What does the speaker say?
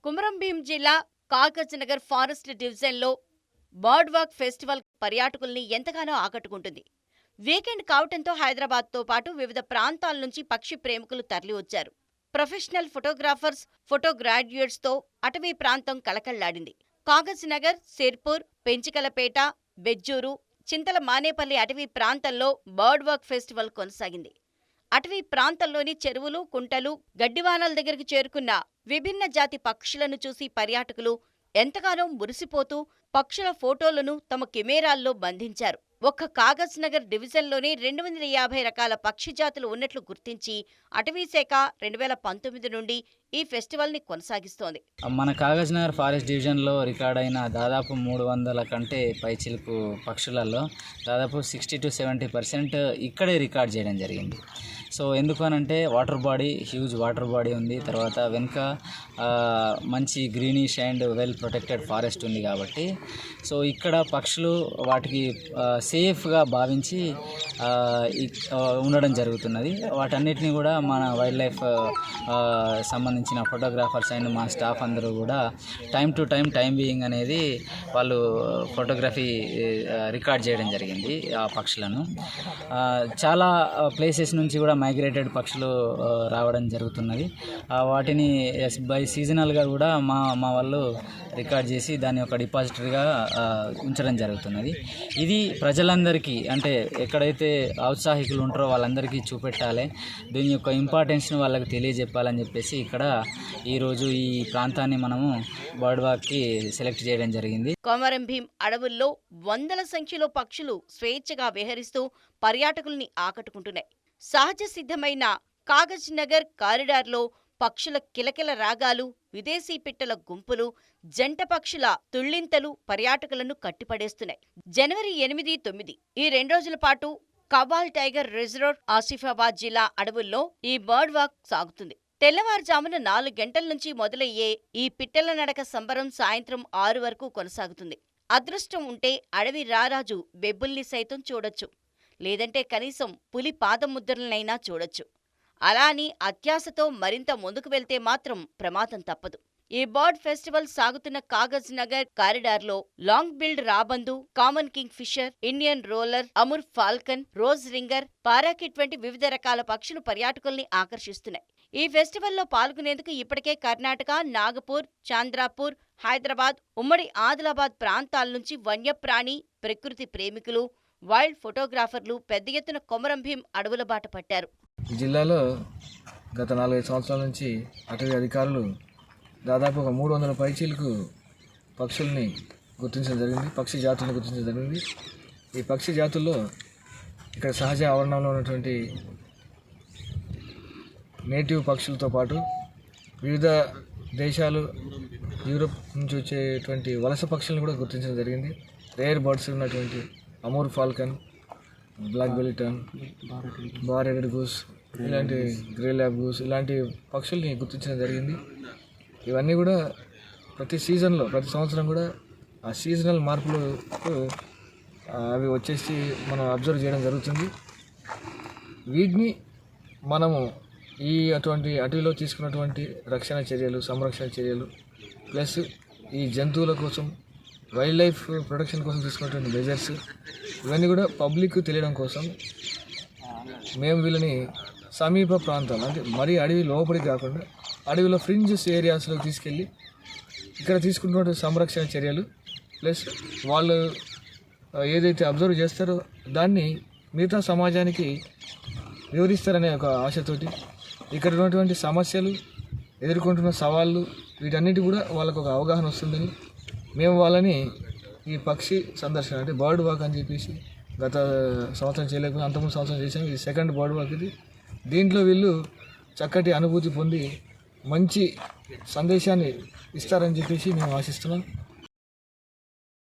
కుమరంభీం జిల్లా కాగజ్నగర్ ఫారెస్ట్ డివిజన్లో bird walk festival పర్యాటకుల్ని ఎంతగానో ఆకట్టుకుంటుంది. వీకెండ్ కావటంతో హైదరాబాద్తో పాటు వివిధ ప్రాంతాల నుంచి పక్షి ప్రేమికులు తరలివచ్చారు. ప్రొఫెషనల్ ఫోటోగ్రాఫర్స్, ఫోటో గ్రాడ్యుయేట్స్తో అటవీ ప్రాంతం కళకళ్లాడింది. కాగజ్నగర్, సిర్పూర్, పెంచికలపేట, బెజ్జూరు, చింతల మానేపల్లి అటవీ ప్రాంతంలో బర్డ్ వాక్ ఫెస్టివల్ కొనసాగింది. అటవీ ప్రాంతంలోని చెరువులు, కుంటలు, గడ్డివానల దగ్గరకు చేరుకున్న విభిన్న జాతి పక్షులను చూసి పర్యాటకులు ఎంతగానో మురిసిపోతూ పక్షుల ఫోటోలను తమ కెమెరాల్లో బంధించారు. ఒక్క కాగజ్నగర్ డివిజన్లోనే 250 రకాల పక్షి జాతులు ఉన్నట్లు గుర్తించి అటవీశాఖ 2019 నుండి ఈ ఫెస్టివల్ని కొనసాగిస్తోంది. మన కాగజ్నగర్ ఫారెస్ట్ డివిజన్లో రికార్డ్ అయిన దాదాపు 300 కంటే పైచిలుకు పక్షులలో దాదాపు 60 to 70% ఇక్కడే రికార్డ్ చేయడం జరిగింది. సో ఎందుకు అనంటే water body, huge water body ఉంది. తర్వాత వెనుక మంచి greenish and well protected forest ఉంది కాబట్టి సో ఇక్కడ పక్షులు వాటికి సేఫ్గా భావించి ఉండడం జరుగుతున్నది. వాటన్నిటిని కూడా మన వైల్డ్ లైఫ్ సంబంధించిన ఫోటోగ్రాఫర్స్ అండ్ మా స్టాఫ్ అందరూ కూడా టైం టు టైం బీయింగ్ అనేది వాళ్ళు ఫోటోగ్రఫీ రికార్డ్ చేయడం జరిగింది. ఆ పక్షులను చాలా ప్లేసెస్ నుంచి కూడా మైగ్రేటెడ్ పక్షులు రావడం జరుగుతున్నది. వాటిని బై సీజనల్గా కూడా మా వాళ్ళు రికార్డ్ చేసి దాన్ని ఒక డిపాజిటరీగా ఉంచడం జరుగుతున్నది. ఇది ప్రజలందరికీ, అంటే ఎక్కడైతే ఔత్సాహికులు ఉంటారో వాళ్ళందరికీ చూపెట్టాలి, దీని యొక్క ఇంపార్టెన్స్ని వాళ్ళకి తెలియజెప్పాలని చెప్పేసి ఇక్కడ ఈరోజు ఈ ప్రాంతాన్ని మనము బర్డ్ వాక్కి సెలెక్ట్ చేయడం జరిగింది. కొమరంభీం అడవుల్లో వందల సంఖ్యలో పక్షులు స్వేచ్ఛగా విహరిస్తూ పర్యాటకుల్ని ఆకట్టుకుంటున్నాయి. సహజ సిద్ధమైన కాగజ్నగర్ కారిడార్లో పక్షుల కిలకిల రాగాలు, విదేశీ పిట్టల గుంపులు, జంట పక్షుల తుళ్ళింతలు పర్యాటకులను కట్టిపడేస్తున్నాయి. జనవరి 8, 9 ఈ 2 రోజుల పాటు కవ్వాల్ టైగర్ రిజర్వ్ ఆసిఫాబాద్ జిల్లా అడవుల్లో ఈ బర్డ్ వాక్ సాగుతుంది. తెల్లవారుజామున 4 గంటల నుంచి మొదలయ్యే ఈ పిట్టల నడక సంబరం సాయంత్రం 6 వరకు కొనసాగుతుంది. అదృష్టం ఉంటే అడవి రారాజు బెబ్బుల్ని సైతం చూడొచ్చు, లేదంటే కనీసం పులి పాదముద్రలనైనా చూడొచ్చు. అలా అని అత్యాశతో మరింత ముందుకు వెళ్తే మాత్రం ప్రమాదం తప్పదు. ఈ బర్డ్ ఫెస్టివల్ సాగుతున్న కాగజ్నగర్ కారిడార్లో లాంగ్ బిల్డ్ రాబందు, common kingfisher, Indian roller, Amur falcon, rose ringed, parakeet వంటి వివిధ రకాల పక్షులు పర్యాటకుల్ని ఆకర్షిస్తున్నాయి. ఈ ఫెస్టివల్లో పాల్గొనేందుకు ఇప్పటికే కర్ణాటక, నాగపూర్, చాంద్రాపూర్, హైదరాబాద్, ఉమ్మడి ఆదిలాబాద్ ప్రాంతాల నుంచి వన్యప్రాణి, ప్రకృతి ప్రేమికులు, వైల్డ్ ఫోటోగ్రాఫర్లు పెద్ద ఎత్తున కొమరంభీం అడవుల బాట పట్టారు. ఈ జిల్లాలో గత 4-5 సంవత్సరాల నుంచి అటవీ అధికారులు దాదాపు ఒక 300 పైచీలకు పక్షుల్ని గుర్తించడం జరిగింది, పక్షి జాతులను గుర్తించడం జరిగింది. ఈ పక్షి జాతుల్లో ఇక్కడ సహజ ఆవరణంలో ఉన్నటువంటి నేటివ్ పక్షులతో పాటు వివిధ దేశాలు, యూరోప్ నుంచి వచ్చేటువంటి వలస పక్షులను కూడా గుర్తించడం జరిగింది. రేర్ బర్డ్స్ ఉన్నటువంటి Amur falcon, black bellied tern, bar headed goose, ఇలాంటి గ్రే ల్యాబ్ గూస్, ఇలాంటి పక్షుల్ని గుర్తించడం జరిగింది. ఇవన్నీ కూడా ప్రతి సీజన్లో, ప్రతి సంవత్సరం కూడా ఆ సీజనల్ మార్పులు అవి వచ్చేసి మనం అబ్జర్వ్ చేయడం జరుగుతుంది. వీటిని మనము అటువంటి అటవీలో తీసుకున్నటువంటి రక్షణ చర్యలు, సంరక్షణ చర్యలు, ప్లస్ ఈ జంతువుల కోసం వైల్డ్ లైఫ్ ప్రొటెక్షన్ కోసం తీసుకున్నటువంటి మెజర్స్, ఇవన్నీ కూడా పబ్లిక్ తెలియడం కోసం మేము వీళ్ళని సమీప ప్రాంతాలు, అంటే మరీ అడవి లోపలికి కాకుండా అడవిలో ఫ్రింజెస్ ఏరియాస్లోకి తీసుకెళ్ళి ఇక్కడ తీసుకుంటున్న సంరక్షణ చర్యలు ప్లస్ వాళ్ళు ఏదైతే అబ్జర్వ్ చేస్తారో దాన్ని మిగతా సమాజానికి వివరిస్తారనే ఒక ఆశతోటి ఇక్కడ ఉన్నటువంటి సమస్యలు, ఎదుర్కొంటున్న సవాళ్ళు, వీటన్నిటి కూడా వాళ్ళకు ఒక అవగాహన వస్తుందని మేము వాళ్ళని ఈ పక్షి సందర్శన, అంటే బర్డ్ వాక్ అని చెప్పేసి గత సంవత్సరం చేయలేకపోతే అంతకుముందు సంవత్సరం చేసాము. ఇది సెకండ్ బర్డ్ వాక్ ఇది. దీంట్లో వీళ్ళు చక్కటి అనుభూతి పొంది మంచి సందేశాన్ని ఇస్తారని చెప్పేసి మేము ఆశిస్తున్నాం.